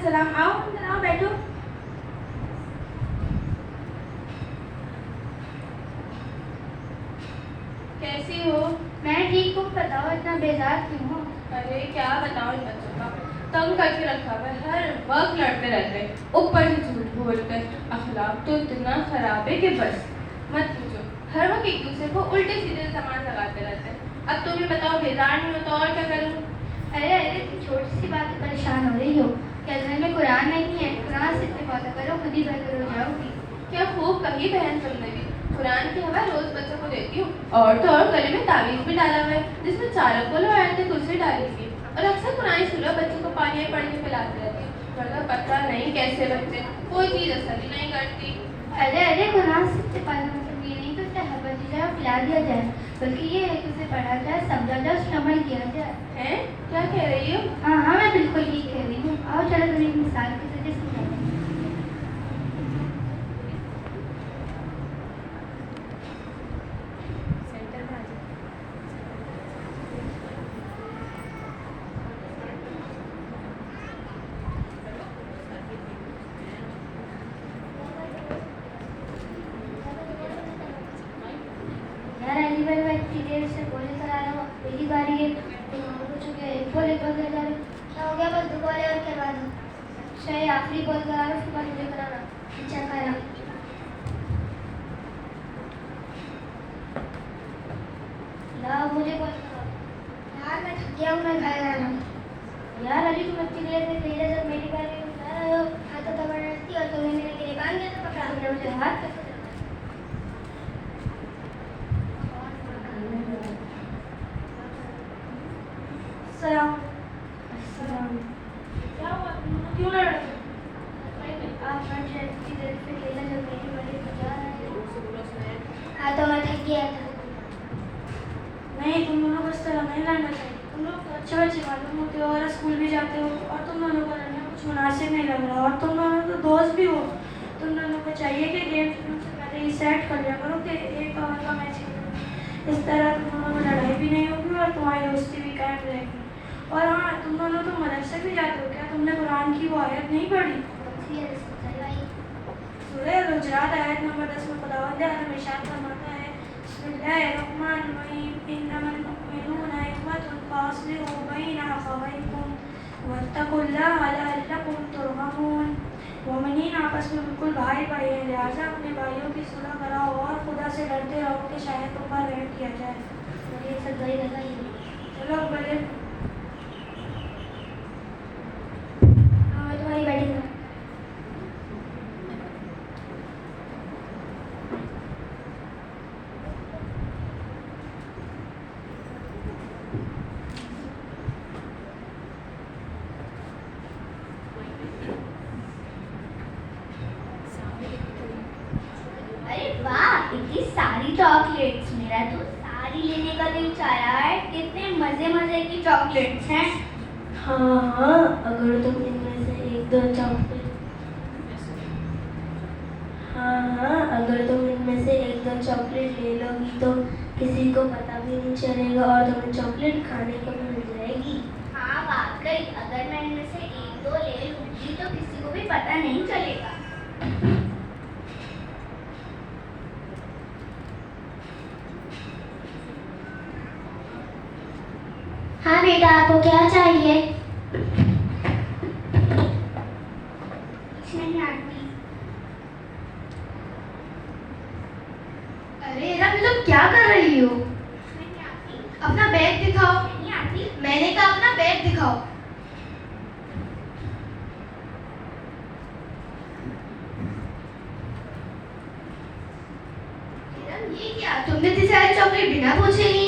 सलाम। आओ अंदर आओ, बैठो। कैसी हो? मैं ठीक हूँ, बताओ इतना बेजार क्यों हो? अरे क्या बताओ, इन बच्चों का तंग करके रखा हुआ है, हर वक्त लड़ते रहते हैं, ऊपर से झूठ बोलते हैं। अखलाक तो इतना खराब है कि बस मत पूछो। हर वक्त एक दूसरे को उल्टे सीधे सामान लगाते रहते हैं। अब तुम्हें बताओ, बेजार नहीं हो तो और क्या करूँ? अरे अरे, तुम छोटी सी बात पे परेशान हो रही हो? क्या घर में कुरान नहीं है? कुरान से इस्तेफादा करो, खुद ही बेहतर हो जाओगी। क्या खूब कही बहन तुमने भी। कुरान की हवा रोज बच्चों को देती हूँ, और तो और गले में तावीज़ भी डाला हुआ है जिसमें 4 अक़्वल और आयतें कुर्सी डाली हुई है। और अक्सर कुरान सूरह बच्चों को पानी पढ़ के पिलाती रहती है, वरना पता नहीं कैसे बच्चे कोई चीज़ असर ही नहीं करती। अरे अरे, कुरान से इस्तेफादा मतलब ये नहीं कि उसे हवा दी जाए और पिला दिया जाए, बल्कि ये है कि उसे पढ़ा जाए, समझा जाए, उस पर अमल किया जाए। हैं? क्या कह रही हो? हाँ हाँ, मैं बिल्कुल ठीक कह रही हूँ। आओ चलो तुम्हें एक मिसाल के जरिए समझाते हैं। यार अली भाई, मैं इतनी देर से बोले करा रहा हूँ, मेरी बारी है, तुम पूछो कि एक बॉल कर जा रहे हो। क्या हो गया? बस 2 बॉल और करवा दो। अच्छा, ये आखिरी बॉल करा रहा हूँ, उसके बाद मुझे कराना। अच्छा करा। ला मुझे बॉल करा। यार मैं थक गया हूँ, मैं घर जा रहा हूँ। यार अली, तुम इतनी देर से खेले, जब मेरी बारी में बता रहे हो, हाथ तो जबरदस्ती, और तुम्हें मेरे गिरे कान गया तो पकड़ा तुमने मुझे हाथ पे। सलाम। क्या हुआ? क्यों लड़ रहे थे? आप इतनी देर से खेला, जब मेरी बारी बजा रहे हैं। हाँ तो मैं थक गया था। नहीं, तुम दोनों को इस तरह नहीं लड़ना चाहिए। तुम लोग तो अच्छे बच्चे मालूम होते हो और स्कूल भी जाते हो, और तुम दोनों को लड़ना कुछ मुनासिब नहीं लग रहा। और तुम दोनों तो दोस्त भी हो। तुम दोनों को चाहिए कि गेम शुरू से पहले ही सेट कर लिया करो कि 1 ओवर का मैच खेलो। इस तरह तुम दोनों में लड़ाई भी नहीं होगी और तुम्हारी दोस्ती भी कायम रहेगी। और हाँ, तुम दोनों तो मदरसे भी जाते हो, क्या तुमने कुरान की वो आयत नहीं पढ़ी? सूरह हुजरात आयत नंबर 10 में खुदावंद आलम इरशाद फरमाता है, बिस्मिल्लाहिर्रहमानिर्रहीम, इन्नमल मुमिनूना इख्वतुन फास्लिहू बैना अख़वैकुम वत्तक़ुल्लाह लअल्लकुम तुरहमून। मोमिनीन आपस में बिल्कुल भाई भाई हैं, लिहाजा अपने भाइयों की सुलह कराओ और खुदा से डरते रहो कि शायद तुम पर रहम किया जाए। ये सब वही लगा ही। चलो बोले। हाँ, मैं तुम्हारी बैटिंग में। अरे वाह, इतनी सारी चॉकलेट्स! मेरा तो सारी लेने का दिल चाह रहा है। कितने मजे मजे की चॉकलेट्स हैं। हाँ, अगर तुम इनमें से 1-2 चॉकलेट ले लोगी तो किसी को पता भी नहीं चलेगा और तुम्हें चॉकलेट खाने को भी मिल जाएगी। हाँ वाकई, अगर मैं इनमें से 1-2 ले लूंगी तो किसी को भी पता नहीं चलेगा। हाँ बेटा, आपको क्या चाहिए? कुछ नहीं आंटी। अरे इरा, तुम क्या कर रही हो? नहीं आंटी। अपना बैग दिखाओ। नहीं आंटी। मैंने कहा अपना बैग दिखाओ। ये क्या, तुमने इतनी सारी चॉकलेट बिना पूछे ली?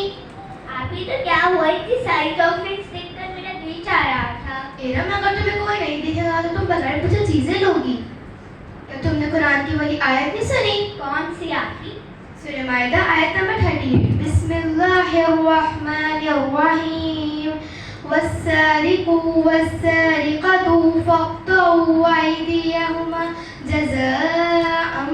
अभी तो क्या हुआ, इतनी सारी चॉकलेट्स देखकर मेरा दिल चाह रहा था। एरम, अगर तुम्हें कोई नहीं दिखेगा तो तुम बगैर पूछे चीजें लोगी। क्या तुमने कुरान की वाली आयत नहीं सुनी? कौन सी आंटी? सूरह माइदा आयत नंबर 38, बिस्मिल्लाहिर्रहमानिर्रहीम, वस्सारिकु वस्सारिकतु फक़्तऊ अयदियहुमा जज़ाअम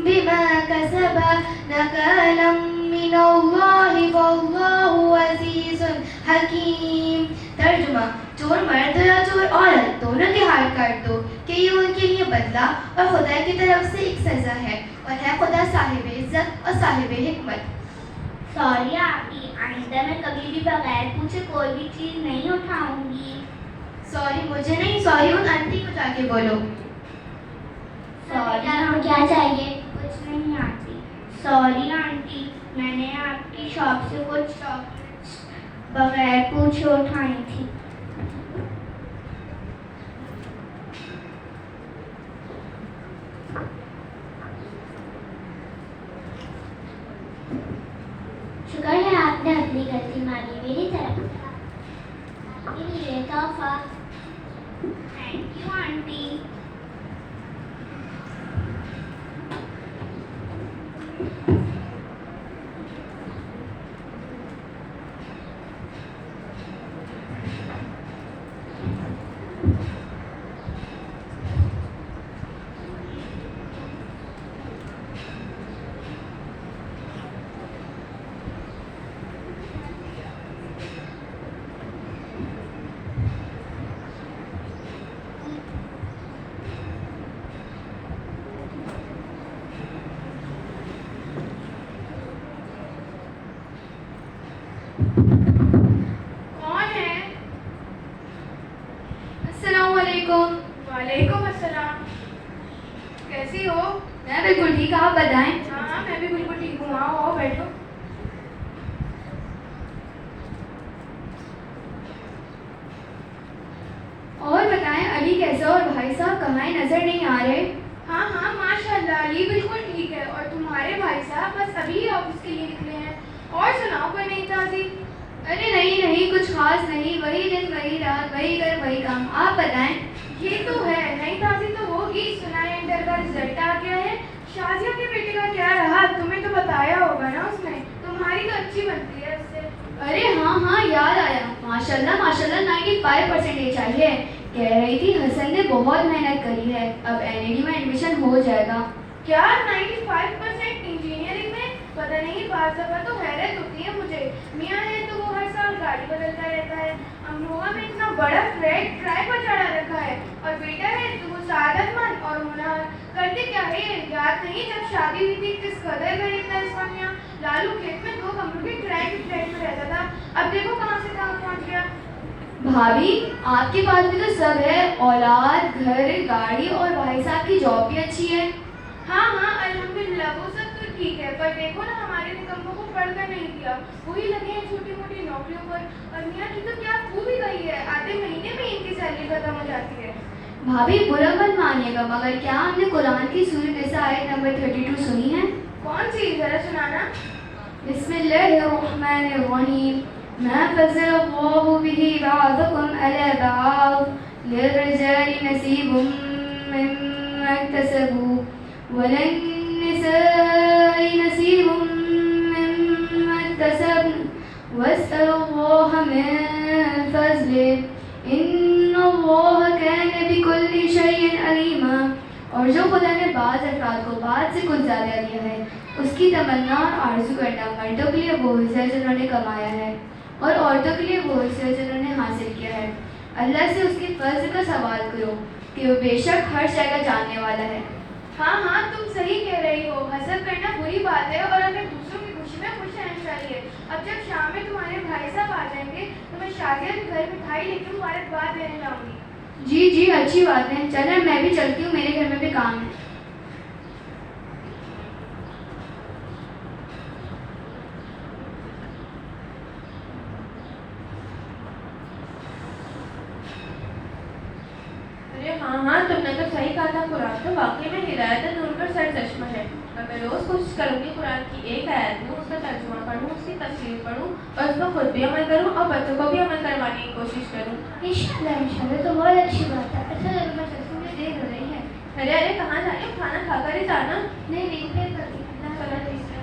बिमा कसबा नकालम मिनल्लाहि वल्लाहु अज़ीज़ुन हकीम। तर्जुमा: चोर मर्द या चोर औरत दोनों के हाथ कर दो कि ये उनके लिए बदला और खुदा की तरफ से एक सज़ा है, और है खुदा साहिब इज़्ज़त और साहिब हिकमत। सॉरी आंटी, आइंदा मैं कभी भी बगैर पूछे कोई भी चीज़ नहीं उठाऊंगी। सॉरी मुझे नहीं, सॉरी उन आंटी को जाके बोलो। सॉरी आपको क्या चाहिए? कुछ नहीं आंटी। सॉरी आंटी, मैंने आपकी शॉप से कुछ चॉकलेट्स बगैर पूछे उठाई थी। शुक्र है आपने अपनी गलती मानी मेरी तरफ से। आपके लिए तोहफा। Thank you aunty. कौन है? अस्सलाम वालेकुम। वालेकुम अस्सलाम। कैसी हो? मैं बिल्कुल ठीक, आप बताएं। हाँ मैं भी बिल्कुल ठीक हूँ। आओ बैठो। और बताएं, अली कैसा और भाई साहब कहाँ नज़र नहीं आ रहे? हाँ हाँ माशाल्लाह अली बिल्कुल ठीक है। और तुम्हारे भाई साहब बस अभी ऑफिस के लिए निकले हैं। और सुनाओ कोई नई ताज़ी? अरे नहीं नहीं, कुछ खास नहीं, वही दिन वही रात वही घर वही काम। आप बताएं। ये तो है, नई ताज़ी तो होगी। सुना है इंटर का रिजल्ट आ गया है। शाजिया के बेटे का क्या रहा? तुम्हें तो बताया होगा ना उसने। तुम्हारी तो अच्छी बनती है उससे। अरे हाँ हाँ, याद आया। माशाल्लाह माशाल्लाह 95% आई है। कह रही थी हसन ने बहुत मेहनत करी है, अब एनईडी में एडमिशन हो जाएगा। क्या 95% इंजीनियरिंग में? पता नहीं, बात दफा तो हैरत होती है मुझे। मियाँ है तो वो हर साल गाड़ी बदलता रहता है। अमरोहा में इतना बड़ा फ्लैट किराए पर चढ़ा रखा है। और बेटा है तो वो सादतमंद और होनहार। करते क्या है याद नहीं, जब शादी हुई थी किस कदर गरीब था इसका मियाँ। लालू खेत में 2 कमरों के किराए के फ्लैट में रहता था। अब देखो कहाँ से कहाँ पहुँच गया। भाभी, आपके पास भी तो सब है, औलाद, घर, गाड़ी और भाई साहब की जॉब भी अच्छी है। हाँ हाँ अल्हम्दुलिल्लाह, वो सब तो ठीक है। पर देखो ना, हमारे निकम्मों को पढ़कर नहीं दिया। वही लगे हैं छोटी मोटी नौकरियों पर। और मियाँ की तो क्या खूब ही गई है, आधे महीने में इनकी सैलरी खत्म हो जाती है। भाभी बुरा मत मानिएगा, मगर क्या हमने कुरान की सूरह निसा आयत नंबर 32 सुनी है? कौन सी, जरा सुनाना। बिस्मिल्लाहिर्रहमानिर्रहीम। मा फज़्ज़लल्लाहु बिही बअदकुम अला बअद लिर्रिजालि नसीबुम मिम्मा इक्तसबू वलिन्निसाइ नसीबुम मिम्मा इक्तसब्न वस्अलुल्लाह मिन फ़ज़्लिहि इन्नल्लाह कान बिकुल्लि शैइन अलीमा। और जो खुदा ने बाज़ अफराद को बाद से कुछ ज़्यादा दिया है, उसकी तमन्ना और आरज़ू करना मर्दों के लिए वो हिस्सा है जिन्होंने कमाया है, और औरतों के लिए वो हिस्सा है जिन्होंने हासिल किया है। अल्लाह से उसके फर्ज का सवाल करो कि वो बेशक हर जगह जानने वाला है। हाँ हाँ तुम सही कह रही हो। हसद करना बुरी बात है और हमें दूसरों की खुशी में खुश रहना चाहिए। अब जब शाम में तुम्हारे भाई साहब आ जाएंगे तो मैं शादिया के घर मिठाई लेकर मुबारकबाद देने जाऊँगी। जी जी, अच्छी बात है। चलें, मैं भी चलती हूँ, मेरे घर में भी काम है। अरे हाँ हाँ, तुमने तो सही कहा था। कुरान तो वाकई में हिदायत नूर पर सर चश्मा है। और मैं रोज़ कोशिश करूँगी कुरान की एक आयत लूँ, उसका तर्जुमा पढ़ूँ, उसकी तफसीर पढ़ूँ और उस पर खुद भी अमल करूँ और बच्चों को भी अमल करवाने की कोशिश करूँ। इंशाल्लाह तो बहुत अच्छी बात है। अच्छा चलो मैं चलती हूँ, मुझे देर हो रही है। अरे अरे कहाँ जा रही हो? खाना खाकर ही जाना। नहीं नहीं, फिर कभी। चलो ठीक है।